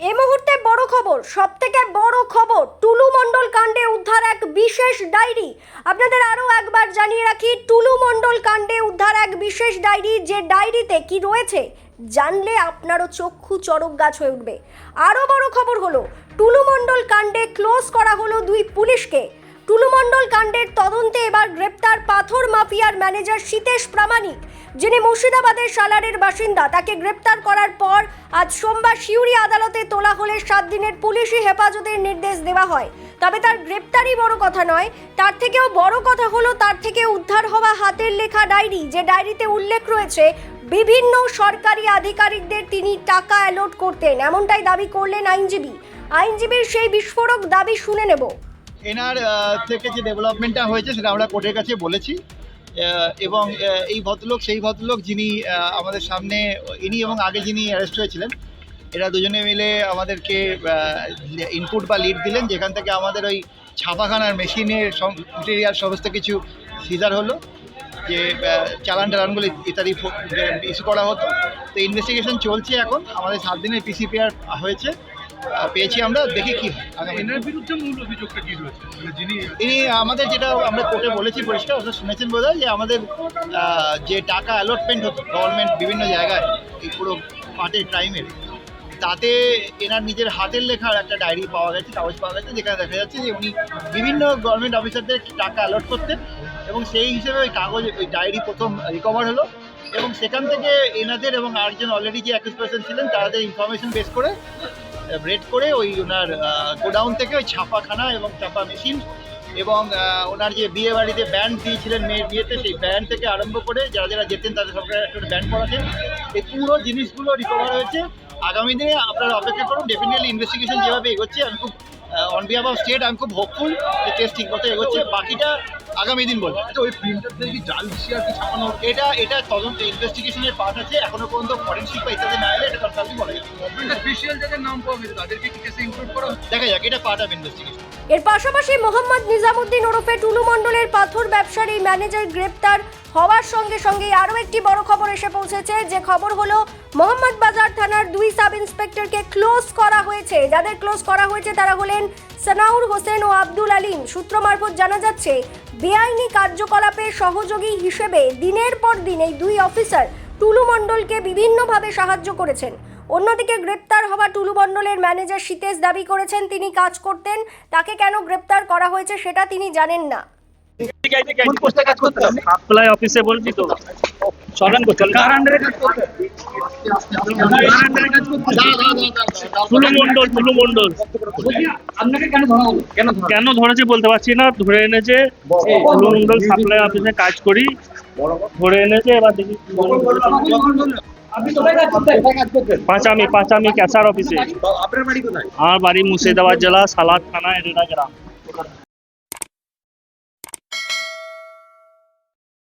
এই মুহূর্তে বড় খবর, সবথেকে বড় খবর, টুলু মণ্ডল কাণ্ডে উদ্ধার এক বিশেষ ডায়েরি। আপনাদের আরও একবার জানিয়ে রাখি, টুলু মণ্ডল কাণ্ডে উদ্ধার এক বিশেষ ডায়েরি। যে ডায়েরিতে কি রয়েছে জানলে আপনারও চক্ষু চড়ক গাছ হয়ে উঠবে। আরও বড় খবর হলো, টুলু মণ্ডল কাণ্ডে ক্লোজ করা হলো 2 পুলিশকে। টুলু মণ্ডল কাণ্ডের তদন্তে এবার গ্রেপ্তার পাথর মাফিয়ার ম্যানেজার সীতেশ প্রামাণিক, যিনি মুর্শিদাবাদের সালারের বাসিন্দা। তাকে গ্রেপ্তার করার পর আজ সোমবার সিউড়ি আদালতে তোলা হলে 7 দিনের পুলিশি হেফাজতের নির্দেশ দেওয়া হয়। তবে তার গ্রেপ্তারই বড় কথা নয়, তার থেকেও বড় কথা হলো তার থেকে উদ্ধার হওয়া হাতের লেখা ডায়েরি। যে ডায়েরিতে উল্লেখ রয়েছে বিভিন্ন সরকারি আধিকারিকদের তিনি টাকা অ্যালট করতেন, এমনটাই দাবি করলেন আইনজীবীর সেই বিস্ফোরক দাবি শুনে নেব। এনার থেকে যে ডেভেলপমেন্টটা হয়েছে সেটা আমরা কোর্টের কাছে বলেছি, এবং এই ভদ্রলোক সেই ভদ্রলোক যিনি আমাদের সামনে, ইনি এবং আগে যিনি অ্যারেস্ট হয়েছিলেন, এরা দুজনে মিলে আমাদেরকে ইনপুট বা লিড দিলেন, যেখান থেকে আমাদের ওই ছাপাখানার মেশিনের মেটেরিয়াল সমস্ত কিছু সিজার হলো, যে চালানগুলো ইত্যাদি ইস্যু করা হতো। তো ইনভেস্টিগেশন চলছে এখন, আমাদের 7 দিনের পিসিপিআর হয়েছে, পেয়েছি আমরা, দেখি কি এনার বিরুদ্ধে মূল অভিযোগটা কি রয়েছে? ইনি আমাদের, যেটা আমরা কোর্টে বলেছি পরিষ্কার, ওটা শুনেছেন বোধহয়, যে আমাদের যে টাকা অ্যালটমেন্ট হতো গভর্নমেন্ট বিভিন্ন জায়গায় এই পুরো পার্টের ক্রাইমের, তাতে এনার নিজের হাতের লেখার একটা ডায়েরি পাওয়া গেছে, কাগজ পাওয়া গেছে, যেখানে দেখা যাচ্ছে যে উনি বিভিন্ন গভর্নমেন্ট অফিসারদের টাকা অ্যালট করতেন, এবং সেই হিসেবে ওই কাগজ, ওই ডায়েরি প্রথম রিকভার হলো, এবং সেখান থেকে এনাদের এবং আরেকজন অলরেডি যে অ্যাকিউজ পারসন ছিলেন তাদের ইনফরমেশন বেস করে রেড করে ওই ওনার গোডাউন থেকে ওই ছাপাখানা এবং ছাপা মেশিন এবং ওনার যে বিয়ে বাড়িতে ব্যান্ড দিয়েছিলেন মেয়ের বিয়েতে, সেই ব্যান্ড থেকে আরম্ভ করে যারা যারা যেতেন তাদের সবকে একটা ব্যান্ড পড়াতেন, এই পুরো জিনিসগুলো রিকভার হয়েছে। আগামী দিনে আপনারা অপেক্ষা করুন, ডেফিনেটলি ইনভেস্টিগেশন যেভাবে এগোচ্ছে, আমি খুব অন বিহাফ অফ স্টেট আমি খুব হোপফুল যে কেস ঠিক মতো এগোচ্ছে। বাকিটা আগামী দিন বলবো। ওই প্রিন্টার থেকে জাল হিসেবে আর কি ছাপানো, এটা তদন্ত ইনভেস্টিগেশনের পার্ট আছে, এখনো পর্যন্ত ফরেনসিক বা ইত্যাদি না এলে এটা কনসাল্টিং বলা যাবে। স্পেশাল যাদের নাম পাওয়া গেছে তাদেরকে কি কেসে ইনক্লুড করা হচ্ছে? দেখা যাক, এটা পার্ট অফ ইনভেস্টিগেশন। এর পাশাপাশি মোহাম্মদ নিজামুদ্দিন ওরফে টুলু মণ্ডলের পাথর ব্যবসার এই ম্যানেজার গ্রেপ্তার হওয়ার সঙ্গে সঙ্গে আরও একটি বড় খবর এসে পৌঁছেছে। যে খবর হলো, মোহাম্মদ বাজার থানার 2 সাব ইন্সপেক্টরকে ক্লোজ করা হয়েছে। যাদের ক্লোজ করা হয়েছে তারা হলেন সানাউর হোসেন ও আব্দুল আলিম। সূত্র মারফত জানা যাচ্ছে, বেআইনি কার্যকলাপে সহযোগী হিসেবে দিনের পর দিন এই 2 অফিসার টুলু মণ্ডলকে বিভিন্নভাবে সাহায্য করেছেন। অন্যদিকে গ্রেপ্তার হওয়া টুলু মণ্ডলের ম্যানেজার সীতেশ দাবি করেছেন তিনি কাজ করতেন, তাকে কেন গ্রেপ্তার করা হয়েছে সেটা তিনি জানেন না। সাপ্লাই অফিসে বলছি তো, চলেন কার আন্ডারে কাজ করতে? টুলু মণ্ডল আপনাকে কেন ধরা হলো? কেন ধরেছে বলতে পারছি না, ধরে এনেছে। টুলু মণ্ডল সাপ্লাই অফিসে কাজ করি, ধরে এনেছে। এবার দেখি আপনি কোথায় কাজ করতেন? পাঁচামি ক্যাসার অফিসে। আপনার বাড়ি কোথায়? আমার বাড়ি মুর্শিদাবাদ জেলা সালার থানা, এরেরা গ্রাম।